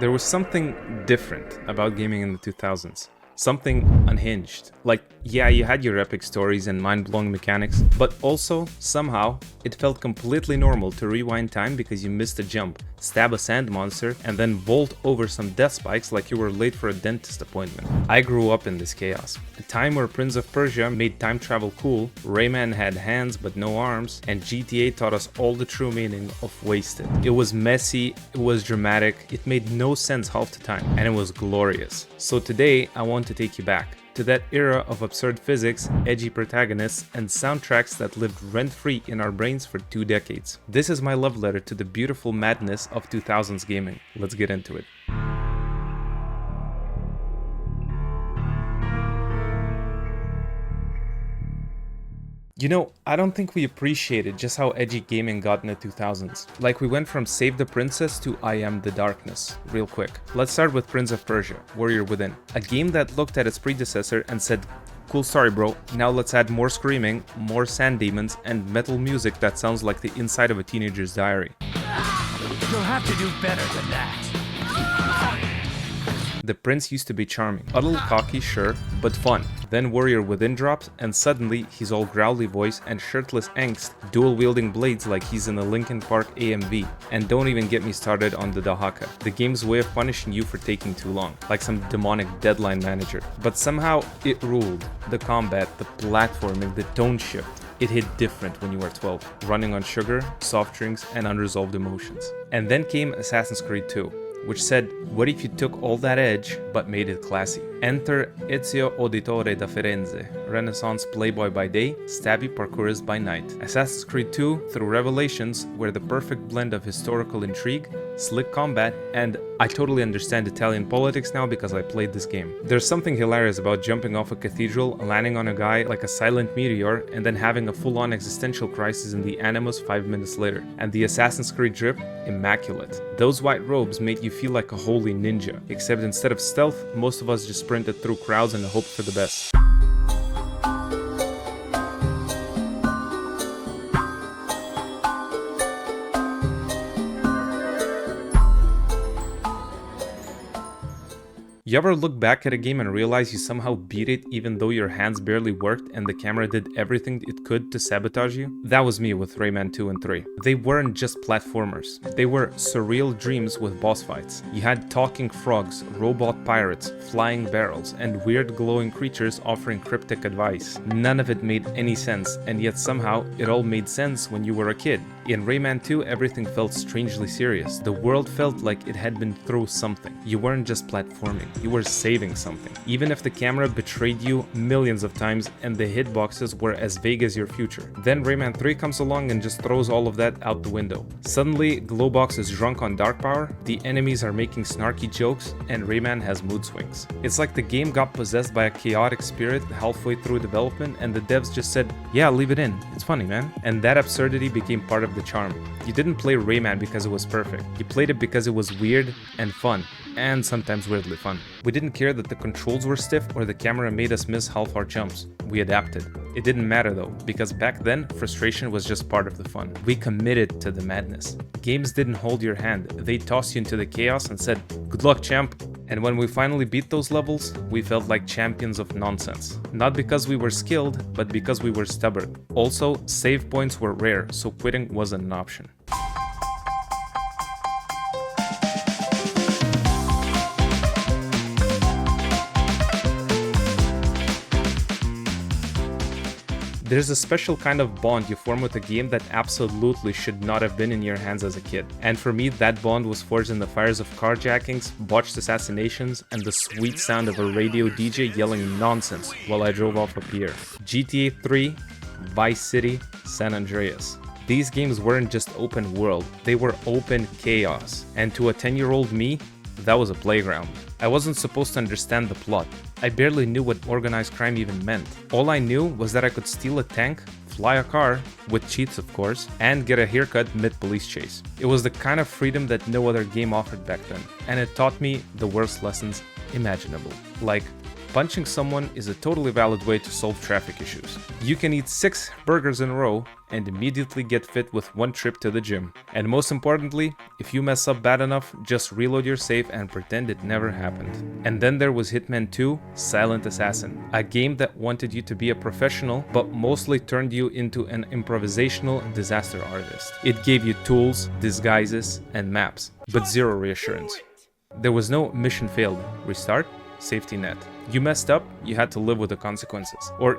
There was something different about gaming in the 2000s. Something unhinged. Like, yeah, you had your epic stories and mind-blowing mechanics, but also, somehow, it felt completely normal to rewind time because you missed a jump, stab a sand monster, and then vault over some death spikes like you were late for a dentist appointment. I grew up in this chaos. A time where Prince of Persia made time travel cool, Rayman had hands but no arms, and GTA taught us all the true meaning of wasted. It was messy, it was dramatic, it made no sense half the time, and it was glorious. So today, I want to take you back to that era of absurd physics, edgy protagonists, and soundtracks that lived rent-free in our brains for 2 decades. This is my love letter to the beautiful madness of 2000s gaming. Let's get into it. You know, I don't think we appreciated just how edgy gaming got in the 2000s. Like, we went from Save the Princess to I Am the Darkness, real quick. Let's start with Prince of Persia, Warrior Within. A game that looked at its predecessor and said, cool story bro, now let's add more screaming, more sand demons, and metal music that sounds like the inside of a teenager's diary. You'll have to do better than that. The prince used to be charming, a little cocky, sure, but fun. Then Warrior Within drops, and suddenly he's all growly voice and shirtless angst, dual-wielding blades like he's in a Linkin Park AMV. And don't even get me started on the Dahaka, the game's way of punishing you for taking too long, like some demonic deadline manager. But somehow it ruled. The combat, the platforming, the tone shift. It hit different when you were 12, running on sugar, soft drinks, and unresolved emotions. And then came Assassin's Creed 2. Which said, what if you took all that edge, but made it classy? Enter Ezio Auditore da Firenze, Renaissance playboy by day, stabby parkourist by night. Assassin's Creed 2, through Revelations, were the perfect blend of historical intrigue, slick combat, and I totally understand Italian politics now because I played this game. There's something hilarious about jumping off a cathedral, landing on a guy like a silent meteor, and then having a full-on existential crisis in the Animus 5 minutes later. And the Assassin's Creed drip, immaculate. Those white robes made you feel like a holy ninja, except instead of stealth, most of us just sprinted through crowds and hoped for the best. You ever look back at a game and realize you somehow beat it even though your hands barely worked and the camera did everything it could to sabotage you? That was me with Rayman 2 and 3. They weren't just platformers, they were surreal dreams with boss fights. You had talking frogs, robot pirates, flying barrels, and weird glowing creatures offering cryptic advice. None of it made any sense, and yet somehow it all made sense when you were a kid. In Rayman 2, everything felt strangely serious. The world felt like it had been through something. You weren't just platforming, you were saving something. Even if the camera betrayed you millions of times and the hitboxes were as vague as your future. Then Rayman 3 comes along and just throws all of that out the window. Suddenly, Glowbox is drunk on dark power, the enemies are making snarky jokes, and Rayman has mood swings. It's like the game got possessed by a chaotic spirit halfway through development and the devs just said, yeah, leave it in, it's funny man. And that absurdity became part of the charm. You didn't play Rayman because it was perfect. You played it because it was weird and fun, and sometimes weirdly fun. We didn't care that the controls were stiff or the camera made us miss half our jumps. We adapted. It didn't matter though, because back then, frustration was just part of the fun. We committed to the madness. Games didn't hold your hand, they tossed you into the chaos and said, good luck champ. And when we finally beat those levels, we felt like champions of nonsense. Not because we were skilled, but because we were stubborn. Also, save points were rare, so quitting wasn't an option. There's a special kind of bond you form with a game that absolutely should not have been in your hands as a kid. And for me, that bond was forged in the fires of carjackings, botched assassinations, and the sweet sound of a radio DJ yelling nonsense while I drove off a pier. GTA 3, Vice City, San Andreas. These games weren't just open world, they were open chaos. And to a 10-year-old me, that was a playground. I wasn't supposed to understand the plot. I barely knew what organized crime even meant. All I knew was that I could steal a tank, fly a car, with cheats of course, and get a haircut mid-police chase. It was the kind of freedom that no other game offered back then, and it taught me the worst lessons imaginable. Like, punching someone is a totally valid way to solve traffic issues. You can eat 6 burgers in a row and immediately get fit with 1 trip to the gym. And most importantly, if you mess up bad enough, just reload your save and pretend it never happened. And then there was Hitman 2: Silent Assassin, a game that wanted you to be a professional but mostly turned you into an improvisational disaster artist. It gave you tools, disguises, and maps, but zero reassurance. There was no mission failed, restart, safety net. You messed up, you had to live with the consequences. Or,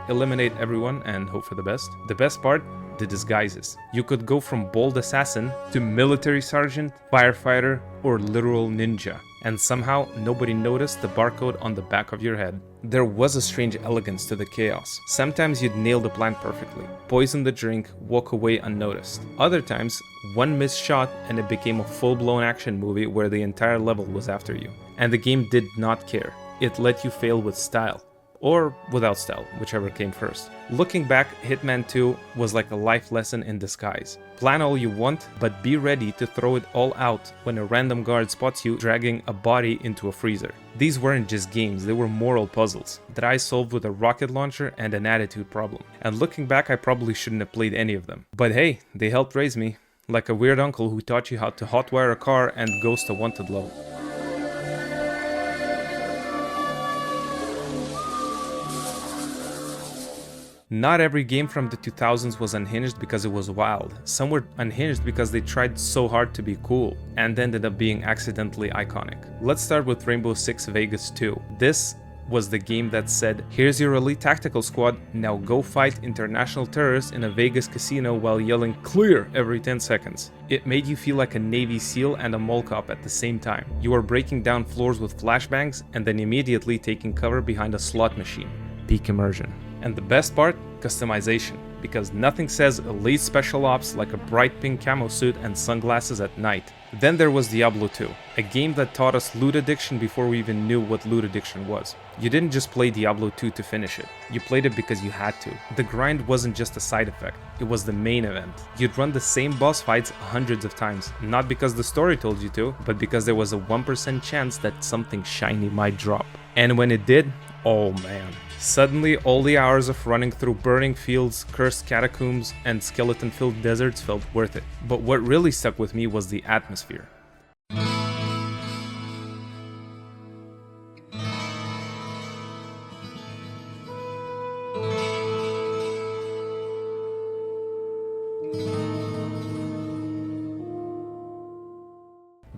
eliminate everyone and hope for the best. The best part? The disguises. You could go from bold assassin to military sergeant, firefighter, or literal ninja. And somehow, nobody noticed the barcode on the back of your head. There was a strange elegance to the chaos. Sometimes you'd nail the plan perfectly, poison the drink, walk away unnoticed. Other times, one missed shot and it became a full-blown action movie where the entire level was after you. And the game did not care. It let you fail with style. Or without style, whichever came first. Looking back, Hitman 2 was like a life lesson in disguise. Plan all you want, but be ready to throw it all out when a random guard spots you dragging a body into a freezer. These weren't just games, they were moral puzzles that I solved with a rocket launcher and an attitude problem. And looking back, I probably shouldn't have played any of them. But hey, they helped raise me, like a weird uncle who taught you how to hotwire a car and ghost a wanted level. Not every game from the 2000s was unhinged because it was wild. Some were unhinged because they tried so hard to be cool and ended up being accidentally iconic. Let's start with Rainbow Six Vegas 2. This was the game that said, here's your elite tactical squad, now go fight international terrorists in a Vegas casino while yelling clear every 10 seconds. It made you feel like a Navy SEAL and a mall cop at the same time. You were breaking down floors with flashbangs and then immediately taking cover behind a slot machine. Peak immersion. And the best part? Customization. Because nothing says elite special ops like a bright pink camo suit and sunglasses at night. Then there was Diablo 2, a game that taught us loot addiction before we even knew what loot addiction was. You didn't just play Diablo 2 to finish it, you played it because you had to. The grind wasn't just a side effect, it was the main event. You'd run the same boss fights hundreds of times, not because the story told you to, but because there was a 1% chance that something shiny might drop. And when it did, oh man. Suddenly, all the hours of running through burning fields, cursed catacombs, and skeleton-filled deserts felt worth it. But what really stuck with me was the atmosphere.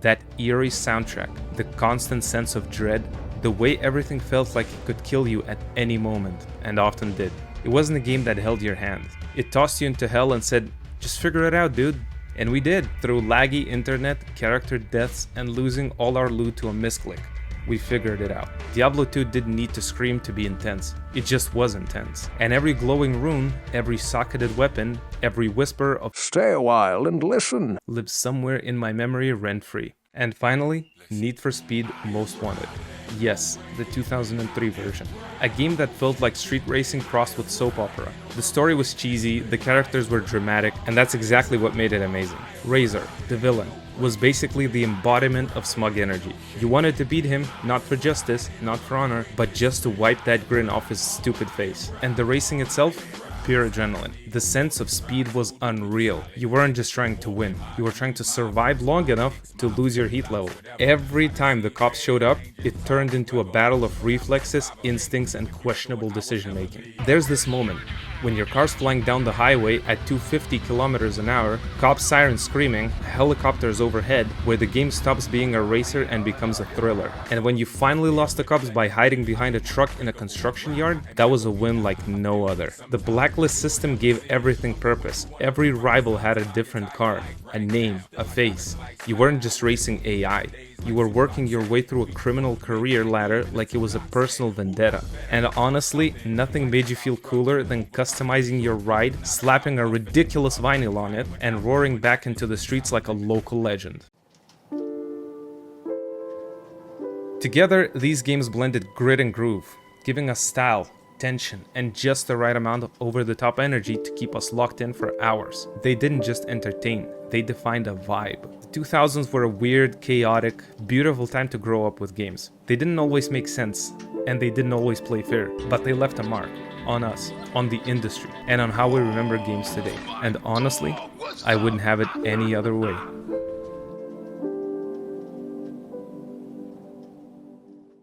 That eerie soundtrack, the constant sense of dread, the way everything felt like it could kill you at any moment, and often did. It wasn't a game that held your hand. It tossed you into hell and said, just figure it out, dude. And we did, through laggy internet, character deaths, and losing all our loot to a misclick. We figured it out. Diablo 2 didn't need to scream to be intense. It just was intense. And every glowing rune, every socketed weapon, every whisper of "stay a while and listen" lives somewhere in my memory rent-free. And finally, Need for Speed Most Wanted. Yes, the 2003 version. A game that felt like street racing crossed with soap opera. The story was cheesy, the characters were dramatic, and that's exactly what made it amazing. Razor, the villain, was basically the embodiment of smug energy. You wanted to beat him, not for justice, not for honor, but just to wipe that grin off his stupid face. And the racing itself? Pure adrenaline. The sense of speed was unreal. You weren't just trying to win, you were trying to survive long enough to lose your heat level. Every time the cops showed up, it turned into a battle of reflexes, instincts, and questionable decision making. There's this moment when your car's flying down the highway at 250 kilometers an hour, cops sirens screaming, helicopters overhead, where the game stops being a racer and becomes a thriller. And when you finally lost the cops by hiding behind a truck in a construction yard, that was a win like no other. The blacklist system gave everything purpose. Every rival had a different car, a name, a face. You weren't just racing AI. You were working your way through a criminal career ladder like it was a personal vendetta. And honestly, nothing made you feel cooler than customizing your ride, slapping a ridiculous vinyl on it, and roaring back into the streets like a local legend. Together, these games blended grit and groove, giving us style, tension, and just the right amount of over-the-top energy to keep us locked in for hours. They didn't just entertain, they defined a vibe. The 2000s were a weird, chaotic, beautiful time to grow up with games. They didn't always make sense. and they didn't always play fair, but they left a mark on us, on the industry, and on how we remember games today. And honestly, I wouldn't have it any other way.